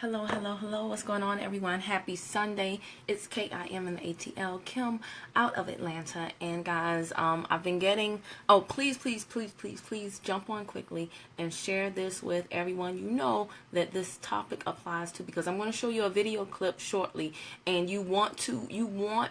Hello, hello, hello. What's going on, everyone? Happy Sunday. It's KIM and the ATL, Kim, out of Atlanta. And guys, I've been getting, please jump on quickly and share this with everyone you know that this topic applies to, because I'm going to show you a video clip shortly, and you want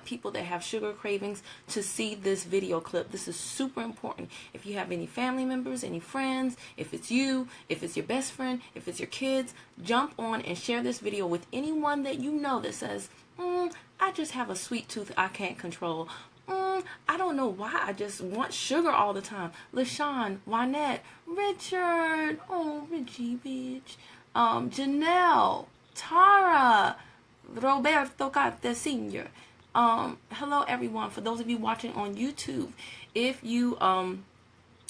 people that have sugar cravings to see this video clip. This is super important. If you have any family members, any friends, if it's you, if it's your best friend, if it's your kids, jump on and share this video with anyone that you know that says, I just have a sweet tooth I can't control. I don't know why I just want sugar all the time. LaShawn, Wynette, Richard, oh, Richie, bitch, Janelle, Tara, Roberto Cate Sr. Hello, everyone. For those of you watching on YouTube, if you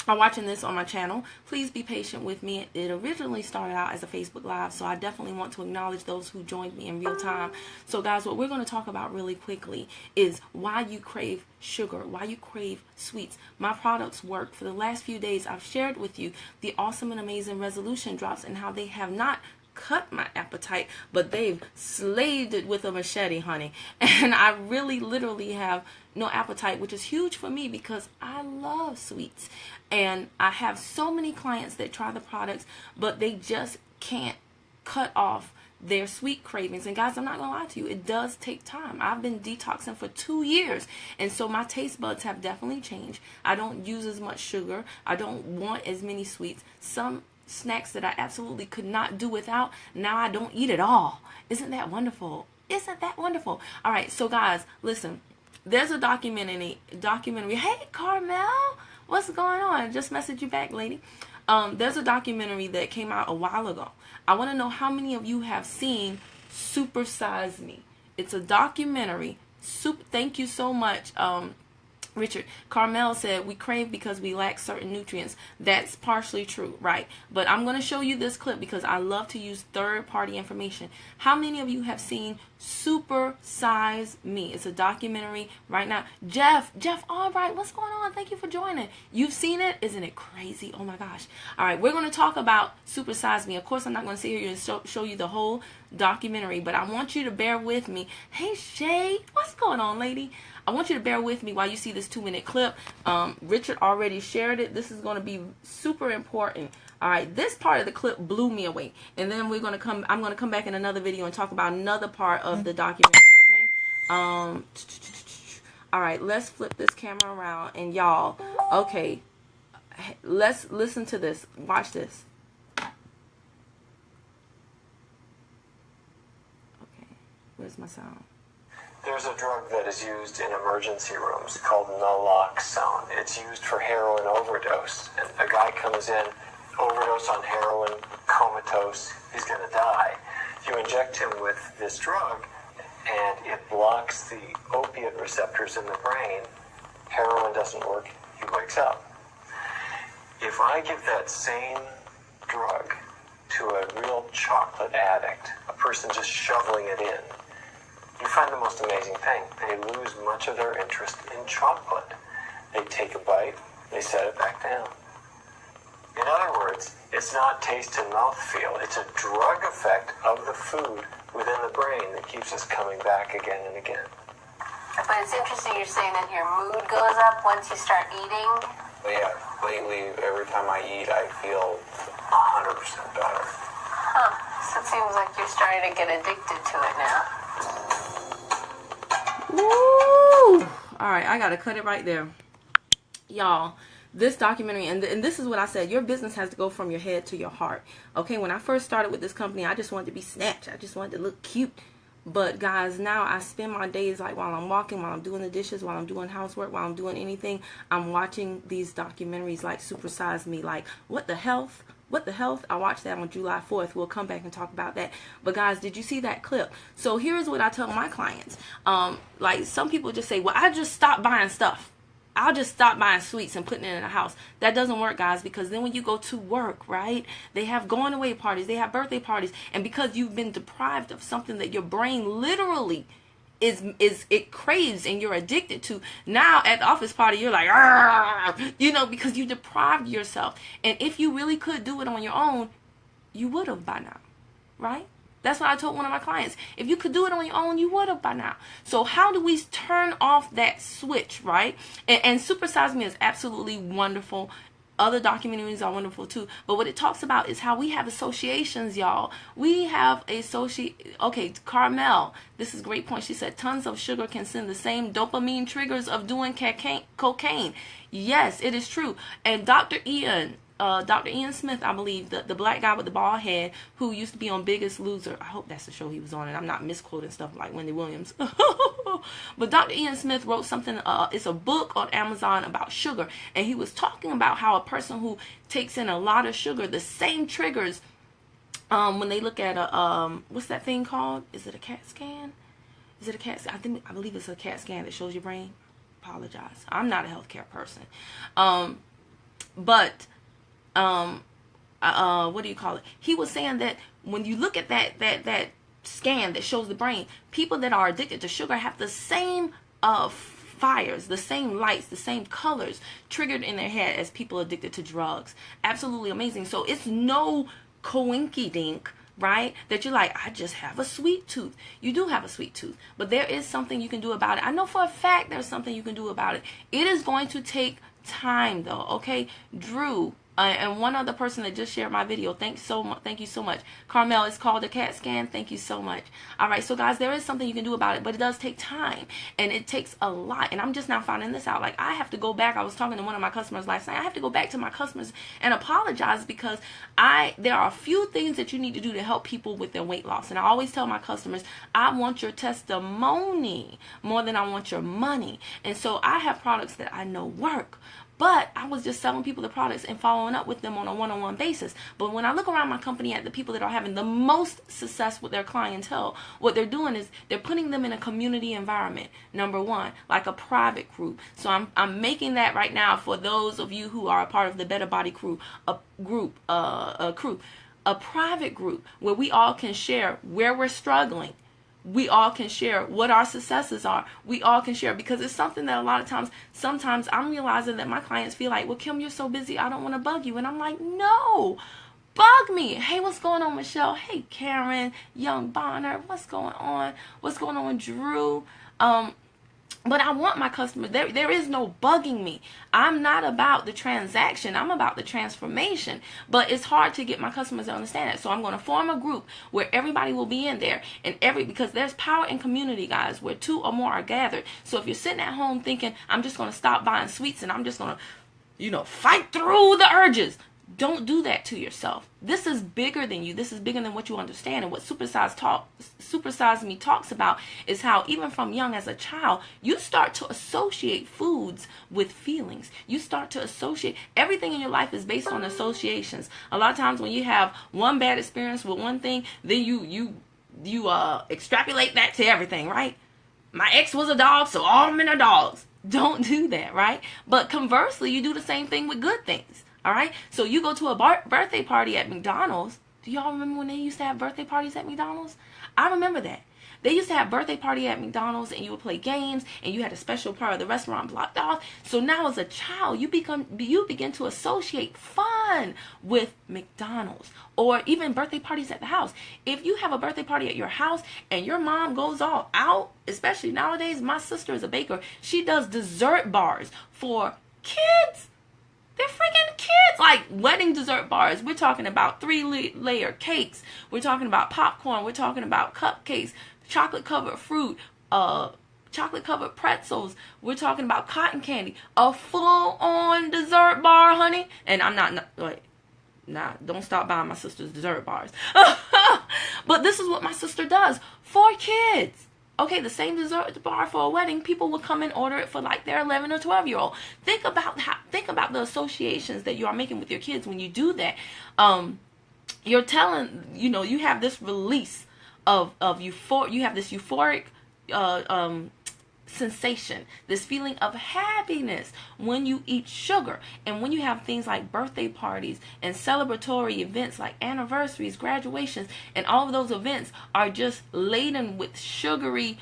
are watching this on my channel, please be patient with me. It originally started out as a Facebook Live, so I definitely want to acknowledge those who joined me in real time. So guys, what we're going to talk about really quickly is why you crave sugar, why you crave sweets. My products work. For the last few days, I've shared with you the awesome and amazing resolution drops and how they have not cut my appetite, but they've slaved it with a machete, honey. And I really literally have no appetite, which is huge for me because I love sweets. And I have so many clients that try the products, but they just can't cut off their sweet cravings. And guys, I'm not gonna lie to you, it does take time. I've been detoxing for 2 years, and so my taste buds have definitely changed. I don't use as much sugar. I don't want as many sweets. Some snacks that I absolutely could not do without, now I don't eat at all. Isn't that wonderful? Isn't that wonderful? All right, so guys, listen. There's a documentary. Hey, Carmel, what's going on? Just messaged you back, lady. There's a documentary that came out a while ago. I want to know how many of you have seen Supersize Me. It's a documentary. Thank you so much, Richard. Carmel said, we crave because we lack certain nutrients. That's partially true, right? But I'm going to show you this clip because I love to use third-party information. How many of you have seen Supersize Me? It's a documentary right now. Jeff, all right, what's going on? Thank you for joining. You've seen it? Isn't it crazy? Oh my gosh. All right, we're going to talk about Supersize Me. Of course, I'm not going to sit here and show you the whole documentary, but I want you to bear with me. Hey, Shay, what's going on, lady? I want you to bear with me while you see this 2-minute clip. Richard already shared it. This is going to be super important. All right, this part of the clip blew me away, and then I'm going to come back in another video and talk about another part of the documentary. Okay. All right, let's flip this camera around, and y'all, okay, let's listen to this. Watch this. Okay, where's my sound? There's a drug that is used in emergency rooms called naloxone. It's used for heroin overdose. And a guy comes in, overdose on heroin, comatose, he's going to die. You inject him with this drug, and it blocks the opiate receptors in the brain. Heroin doesn't work, he wakes up. If I give that same drug to a real chocolate addict, a person just shoveling it in, you find the most amazing thing. They lose much of their interest in chocolate. They take a bite, they set it back down. In other words, it's not taste and mouthfeel. It's a drug effect of the food within the brain that keeps us coming back again and again. But it's interesting you're saying that your mood goes up once you start eating. Yeah, lately, every time I eat, I feel 100% better. Huh. So it seems like you're starting to get addicted to it now. Woo! Alright, I gotta cut it right there. Y'all, this documentary, and this is what I said, your business has to go from your head to your heart. Okay, when I first started with this company, I just wanted to be snatched. I just wanted to look cute. But guys, now I spend my days, like while I'm walking, while I'm doing the dishes, while I'm doing housework, while I'm doing anything, I'm watching these documentaries like Supersize Me, like What the Health? What the Health? I watched that on July 4th. We'll come back and talk about that. But guys, did you see that clip? So here's what I tell my clients. Like some people just say, well, I just stopped buying stuff. I'll just stop buying sweets and putting it in the house. That doesn't work, guys, because then when you go to work, right, they have going away parties, they have birthday parties, and because you've been deprived of something that your brain literally it craves and you're addicted to, now at the office party you're like, you know, because you deprived yourself. And if you really could do it on your own, you would have by now, right? That's what I told one of my clients. If you could do it on your own, you would have by now. So how do we turn off that switch, right? And Supersize Me is absolutely wonderful. Other documentaries are wonderful too. But what it talks about is how we have associations, y'all. We have okay, Carmel, this is a great point. She said tons of sugar can send the same dopamine triggers of doing cocaine. Yes, it is true. And Dr. Ian Smith, I believe, the black guy with the bald head who used to be on Biggest Loser. I hope that's the show he was on, and I'm not misquoting stuff like Wendy Williams. But Dr. Ian Smith wrote something, it's a book on Amazon about sugar, and he was talking about how a person who takes in a lot of sugar, the same triggers when they look at what's that thing called? Is it a CAT scan? Is it a CAT scan? I believe it's a CAT scan that shows your brain. Apologize. I'm not a healthcare person. But what do you call it? He was saying that when you look at that scan that shows the brain, people that are addicted to sugar have the same fires, the same lights, the same colors triggered in their head as people addicted to drugs. Absolutely amazing. So it's no coinky-dink, right? That you're like, I just have a sweet tooth. You do have a sweet tooth, but there is something you can do about it. I know for a fact there's something you can do about it. It is going to take time though, okay? Drew, and one other person that just shared my video, thank you so much. Carmel, it's called a CAT scan. Thank you so much. All right, so guys, there is something you can do about it, but it does take time, and it takes a lot. And I'm just now finding this out. Like, I have to go back. I was talking to one of my customers last night. I have to go back to my customers and apologize because there are a few things that you need to do to help people with their weight loss. And I always tell my customers, I want your testimony more than I want your money. And so I have products that I know work. But I was just selling people the products and following up with them on a one-on-one basis. But when I look around my company at the people that are having the most success with their clientele, what they're doing is they're putting them in a community environment, number one, like a private group. So I'm making that right now for those of you who are a part of the BetterBodyCrew, a private group where we all can share where we're struggling. We all can share what our successes are. We all can share, because it's something that a lot of times, sometimes I'm realizing that my clients feel like, well, Kim, you're so busy, I don't want to bug you. And I'm like, no, bug me. Hey, what's going on, Michelle? Hey, Karen, Young Bonner, what's going on? What's going on, Drew? But I want my customers, there is no bugging me. I'm not about the transaction. I'm about the transformation. But it's hard to get my customers to understand that. So I'm going to form a group where everybody will be in there. Because there's power in community, guys, where two or more are gathered. So if you're sitting at home thinking, I'm just going to stop buying sweets and I'm just going to, fight through the urges. Don't do that to yourself. This is bigger than you. This is bigger than what you understand. And what Supersize Me talks about is how even from young as a child, you start to associate foods with feelings. You start to associate. Everything in your life is based on associations. A lot of times when you have one bad experience with one thing, then you extrapolate that to everything, right? My ex was a dog, so all men are dogs. Don't do that, right? But conversely, you do the same thing with good things. All right, so you go to a birthday party at McDonald's. Do y'all remember when they used to have birthday parties at McDonald's? I remember that. They used to have birthday party at McDonald's, and you would play games, and you had a special part of the restaurant blocked off. So now as a child, you begin to associate fun with McDonald's, or even birthday parties at the house. If you have a birthday party at your house and your mom goes all out, especially nowadays, my sister is a baker. She does dessert bars for kids. They're freaking kids, like wedding dessert bars. We're talking about 3-layer cakes. We're talking about popcorn. We're talking about cupcakes, chocolate-covered fruit, chocolate-covered pretzels. We're talking about cotton candy. A full-on dessert bar, honey. And I'm not don't stop buying my sister's dessert bars. But this is what my sister does for kids. Okay, the same dessert bar for a wedding, people will come and order it for like their 11 or 12-year-old. Think about the associations that you are making with your kids when you do that. You're telling, you have this release of you have this euphoric sensation, this feeling of happiness when you eat sugar. And when you have things like birthday parties and celebratory events like anniversaries, graduations, and all of those events are just laden with sugary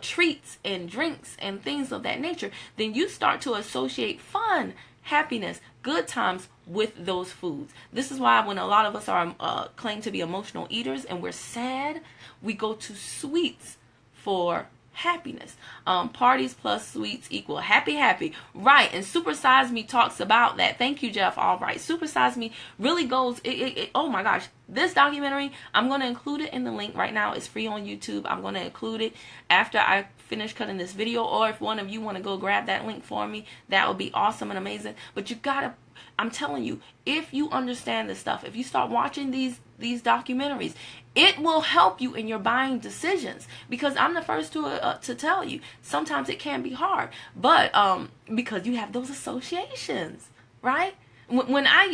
treats and drinks and things of that nature, then you start to associate fun, happiness, good times with those foods. This is why when a lot of us are claim to be emotional eaters and we're sad, we go to sweets for happiness. Parties plus sweets equal happy. Right. And Supersize Me talks about that. Thank you, Jeff. All right. Supersize Me really goes, oh my gosh. This documentary, I'm going to include it in the link right now. It's free on YouTube. I'm going to include it after I finish cutting this video, or if one of you want to go grab that link for me, that would be awesome and amazing. But you gotta, I'm telling you, if you understand this stuff, if you start watching these documentaries, it will help you in your buying decisions. Because I'm the first to tell you, sometimes it can be hard, but because you have those associations, right? When I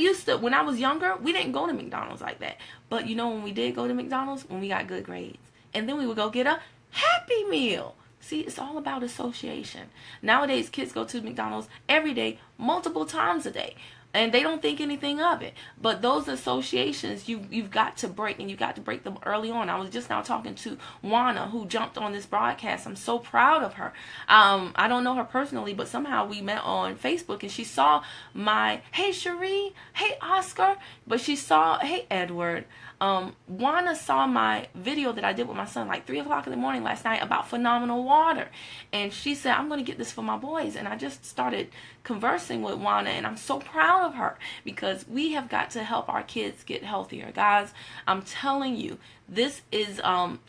was younger, we didn't go to McDonald's like that. But you know when we did go to McDonald's? When we got good grades. And then we would go get a Happy Meal. See, it's all about association. Nowadays, kids go to McDonald's every day, multiple times a day. And they don't think anything of it. But those associations, you've got to break, and you've got to break them early on. I was just now talking to Juana, who jumped on this broadcast. I'm so proud of her. I don't know her personally, but somehow we met on Facebook, and she saw my, hey, Cherie, hey, Oscar. But she saw, hey, Edward. Juana saw my video that I did with my son like 3 o'clock in the morning last night about phenomenal water. And she said, I'm going to get this for my boys. And I just started conversing with Juana, and I'm so proud of her because we have got to help our kids get healthier. Guys, I'm telling you, this is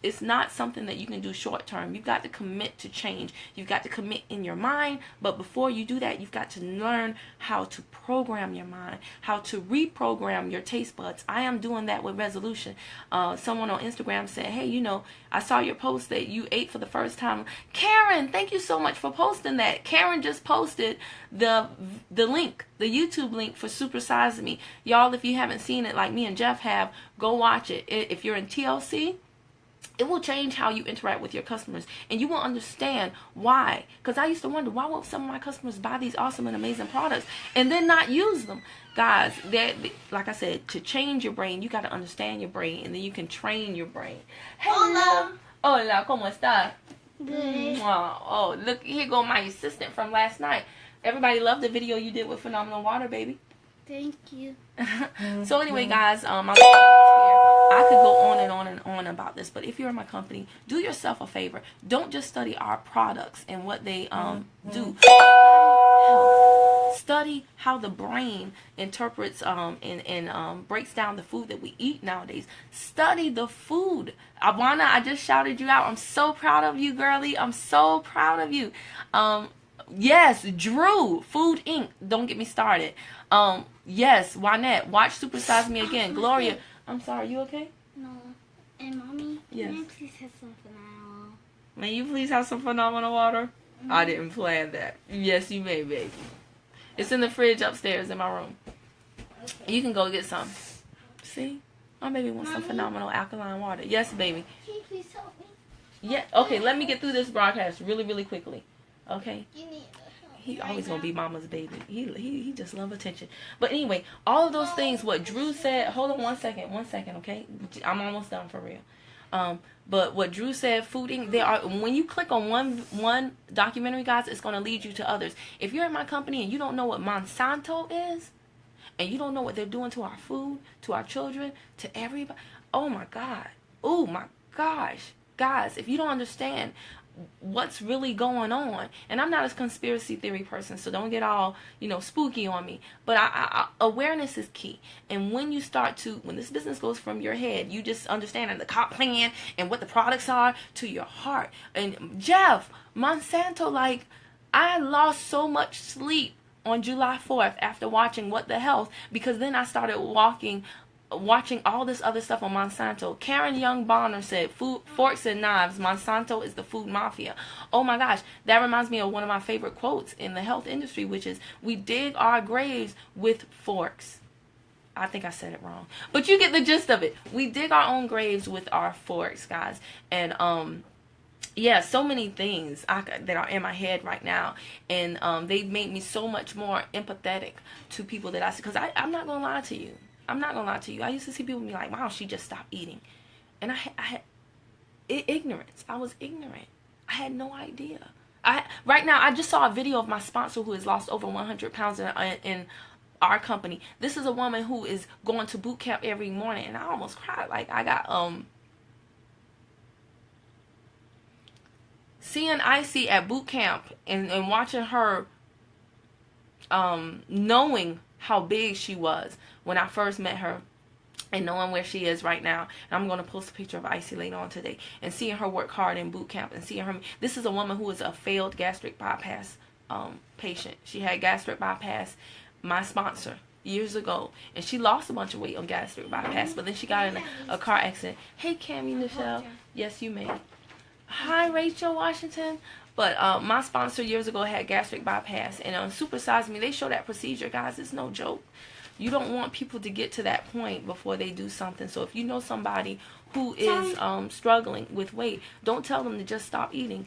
it's not something that you can do short term. You've got to commit to change. You've got to commit in your mind, but before you do that, you've got to learn how to program your mind, how to reprogram your taste buds. I am doing that with resolution. Someone on Instagram said, hey, you know, I saw your post that you ate for the first time. Karen, thank you so much for posting that. Karen just posted the link, the YouTube link for Supersizing Me. Y'all, if you haven't seen it like me and Jeff have, go watch it. If you're in TLC, it will change how you interact with your customers, and you will understand why. Because I used to wonder, why won't some of my customers buy these awesome and amazing products and then not use them? Guys, like I said, to change your brain, you got to understand your brain, and then you can train your brain. Hello. Hola, ¿cómo está? Good. Oh, look, here go my assistant from last night. Everybody loved the video you did with Phenomenal Water, baby. Thank you. So anyway, guys, my little here, I could go on and on and on about this, but if you're in my company, do yourself a favor. Don't just study our products and what they do. Study how the brain interprets and breaks down the food that we eat nowadays. Study the food. Awana, I just shouted you out. I'm so proud of you, girlie. I'm so proud of you. Yes, Drew, Food Inc. Don't get me started. Yes, Wynette, watch Supersize Me again. Gloria, I'm sorry, you okay? No. And Mommy, yes. Can I please have some phenomenal? May you please have some phenomenal water? Mm-hmm. I didn't plan that. Yes, you may, baby. It's in the fridge upstairs in my room. Okay. You can go get some. See? My baby wants some phenomenal alkaline water. Yes, baby. Can you please help me? Yeah. Okay, let me get through this broadcast really, really quickly. Okay? You need He always gonna be mama's baby. He just love attention. But anyway, all of those things, what Drew said, hold on one second, okay? I'm almost done for real. But what Drew said, Food Inc., there are, when you click on one documentary, guys, it's gonna lead you to others. If you're in my company and you don't know what Monsanto is, and you don't know what they're doing to our food, to our children, to everybody, oh my God. Oh my gosh. Guys, if you don't understand what's really going on, and I'm not a conspiracy theory person, so don't get all, spooky on me, but awareness is key. And when you start to, when this business goes from your head, you just understand the comp plan and what the products are, to your heart. And Jeff, Monsanto, like, I lost so much sleep on July 4th after watching What the Health, because then I started watching all this other stuff on Monsanto. Karen Young Bonner said, food, forks and knives, Monsanto is the food mafia. Oh my gosh, that reminds me of one of my favorite quotes in the health industry, which is, we dig our graves with forks. I think I said it wrong, but you get the gist of it. We dig our own graves with our forks, guys. And yeah, so many things that are in my head right now, and they've made me so much more empathetic to people that I see. Because I'm not gonna lie to you. I'm not gonna lie to you. I used to see people be like, wow, she just stopped eating. And I had ignorance. I was ignorant. I had no idea. Right now, I just saw a video of my sponsor who has lost over 100 pounds in our company. This is a woman who is going to boot camp every morning, and I almost cried. Like, I got seeing Icy at boot camp and watching her, knowing how big she was when I first met her, and knowing where she is right now. And I'm going to post a picture of Icy later on today, and seeing her work hard in boot camp, and seeing her. This is a woman who is a failed gastric bypass patient. She had gastric bypass, my sponsor, years ago, and she lost a bunch of weight on gastric bypass, but then she got in a car accident. Hey, Kimmy, Michelle. Yes, you may. Hi, Rachel Washington. But my sponsor years ago had gastric bypass, and on Supersizing, they show that procedure, guys. It's no joke. You don't want people to get to that point before they do something. So if you know somebody who is struggling with weight, don't tell them to just stop eating.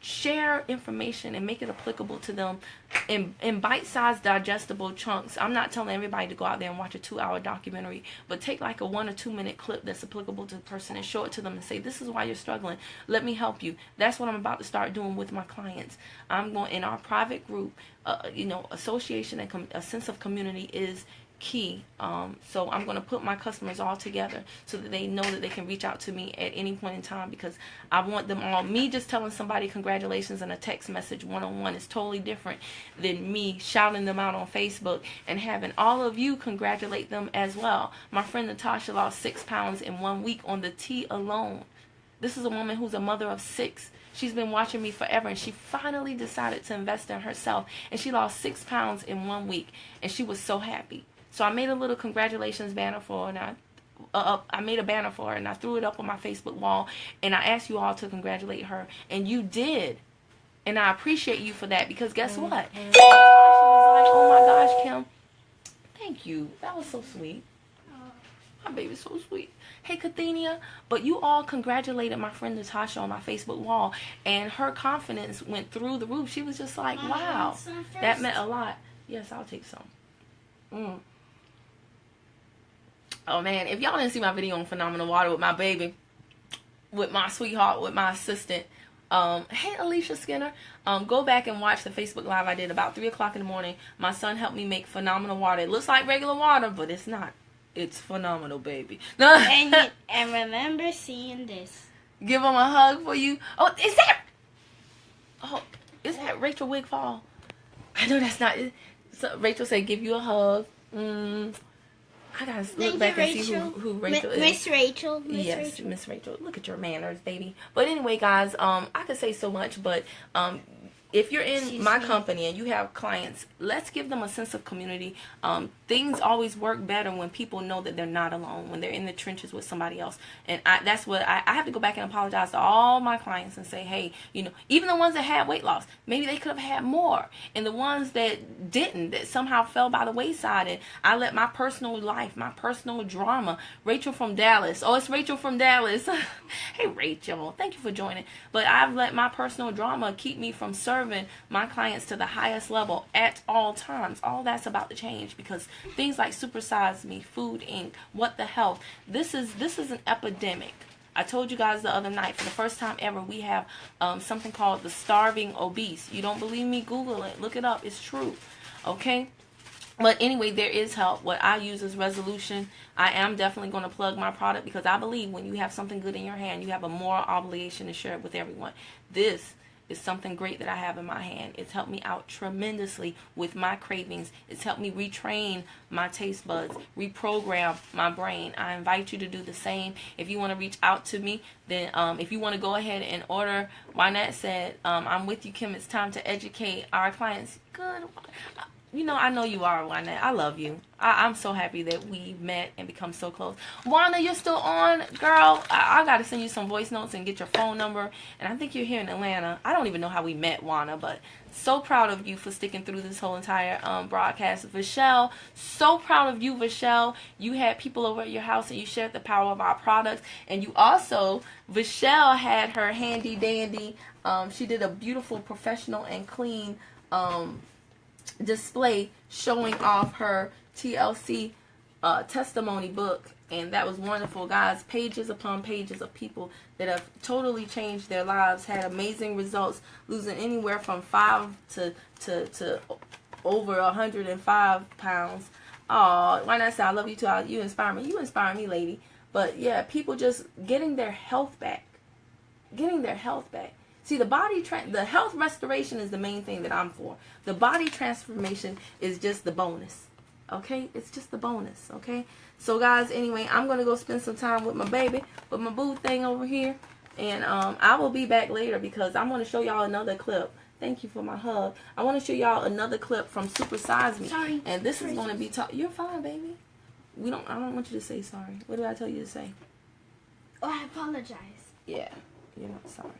Share information and make it applicable to them in bite-sized digestible chunks. I'm not telling everybody to go out there and watch a 2-hour documentary, but take like a 1 or 2 minute clip that's applicable to the person and show it to them and say, this is why you're struggling. Let me help you. That's what I'm about to start doing with my clients. I'm going in our private group, association and a sense of community is key. So I'm going to put my customers all together so that they know that they can reach out to me at any point in time, because I want them all. Me just telling somebody congratulations in a text message one-on-one is totally different than me shouting them out on Facebook and having all of you congratulate them as well. My friend Natasha lost 6 pounds in 1 week on the tea alone. This is a woman who's a mother of 6. She's been watching me forever, and she finally decided to invest in herself, and she lost 6 pounds in 1 week, and she was so happy. So I made a little congratulations banner for her, and I made a banner for her, and I threw it up on my Facebook wall, and I asked you all to congratulate her, and you did. And I appreciate you for that, because guess what? Natasha was like, oh my gosh, Kim, thank you. That was so sweet. My baby's so sweet. Hey, Kathenia. But you all congratulated my friend Natasha on my Facebook wall, and her confidence went through the roof. She was just like, wow, that meant a lot. Yes, I'll take some. Oh man, if y'all didn't see my video on Phenomenal Water with my baby, with my sweetheart, with my assistant, hey Alicia Skinner, go back and watch the Facebook Live I did about 3 o'clock in the morning. My son helped me make Phenomenal Water. It looks like regular water, but it's not. It's phenomenal, baby. And remember seeing this. Give him a hug for you. Oh, is that Rachel Wigfall? I know that's not. So Rachel said, give you a hug. I gotta look back and see who Rachel is. Miss Rachel. Yes, Miss Rachel. Look at your manners, baby. But anyway, guys, I could say so much, but if you're in my company and you have clients, let's give them a sense of community. Things always work better when people know that they're not alone, when they're in the trenches with somebody else. And that's what I have to go back and apologize to all my clients and say, hey, even the ones that had weight loss, maybe they could have had more. And the ones that didn't, that somehow fell by the wayside. And I let my personal life, my personal drama, Rachel from Dallas. Oh, it's Rachel from Dallas. Hey, Rachel, thank you for joining. But I've let my personal drama keep me from serving my clients to the highest level at all times. All that's about to change, because things like Supersize Me, Food Inc., What the Health, this is an epidemic. I told you guys the other night, for the first time ever, we have something called the starving obese. You don't believe me? Google it. Look it up. It's true. Okay? But anyway, there is help. What I use is Resolution. I am definitely going to plug my product, because I believe when you have something good in your hand, you have a moral obligation to share it with everyone. This is something great that I have in my hand. It's helped me out tremendously with my cravings. It's helped me retrain my taste buds, reprogram my brain. I invite you to do the same. If you want to reach out to me, then if you want to go ahead and order, Wynette said, I'm with you, Kim. It's time to educate our clients. Good. I know you are, Wanda. I love you. I'm so happy that we met and become so close. Wanda, you're still on? Girl, I got to send you some voice notes and get your phone number. And I think you're here in Atlanta. I don't even know how we met, Wanda, but so proud of you for sticking through this whole entire broadcast. Vishelle, so proud of you, Vishelle. You had people over at your house and you shared the power of our products. And you also, Vishelle had her handy dandy. She did a beautiful, professional, and clean display showing off her TLC testimony book, and that was wonderful, guys. Pages upon pages of people that have totally changed their lives, had amazing results, losing anywhere from 5 to over 105 pounds. Oh, why not say I love you too? You inspire me. You inspire me, lady. But yeah, people just getting their health back. Getting their health back. See, the health restoration is the main thing that I'm for. The body transformation is just the bonus. Okay? It's just the bonus. Okay? So, guys, anyway, I'm going to go spend some time with my baby, with my boo thing over here. And I will be back later because I'm going to show y'all another clip. Thank you for my hug. I want to show y'all another clip from Supersize Me. Sorry. And this is going to be you're fine, baby. I don't want you to say sorry. What did I tell you to say? Oh, I apologize. Yeah, you're not sorry.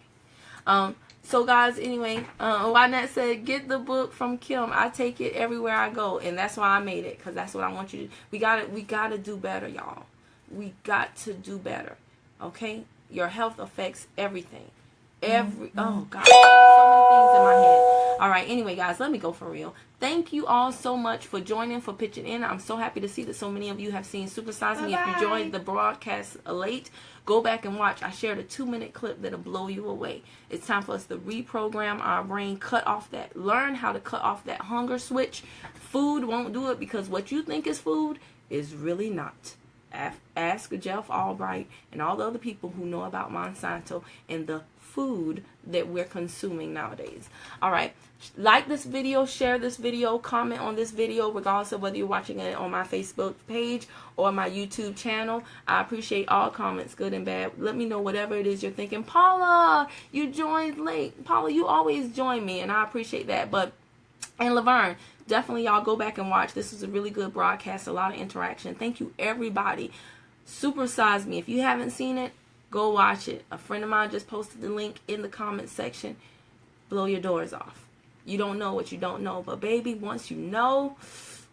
So guys, anyway, Wynette said, get the book from Kim. I take it everywhere I go, and that's why I made it, because that's what I want you to. We gotta do better, y'all. We got to do better. Okay? Your health affects everything. Oh God, so many things in my head. All right, anyway, guys, let me go for real. Thank you all so much for joining, for pitching in. I'm so happy to see that so many of you have seen Supersizing. If you joined the broadcast late, go back and watch. I shared a 2-minute clip that'll blow you away. It's time for us to reprogram our brain, learn how to cut off that hunger switch. Food won't do it, because what you think is food is really not. Ask Jeff Albright and all the other people who know about Monsanto and the food that we're consuming nowadays. All right, like this video, share this video, comment on this video, regardless of whether you're watching it on my Facebook page or my YouTube channel. I appreciate all comments, good and bad. Let me know whatever it is you're thinking. Paula, you joined late. Paula, you always join me, and I appreciate that. And Laverne, definitely y'all go back and watch. This was a really good broadcast, a lot of interaction. Thank you, everybody. Supersize Me. If you haven't seen it, go watch it. A friend of mine just posted the link in the comment section. Blow your doors off. You don't know what you don't know, but baby, once you know,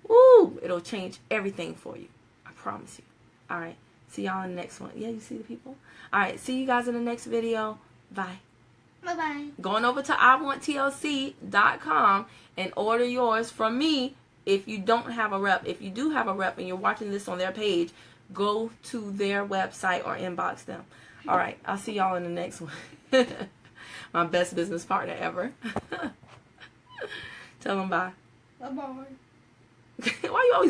woo, it'll change everything for you. I promise you. All right. See y'all in the next one. Yeah, you see the people? All right. See you guys in the next video. Bye. Bye-bye. Going over to iwanttlc.com and order yours from me if you don't have a rep. If you do have a rep and you're watching this on their page, go to their website or inbox them. All right. I'll see y'all in the next one. My best business partner ever. Tell them bye. Bye-bye. Why you always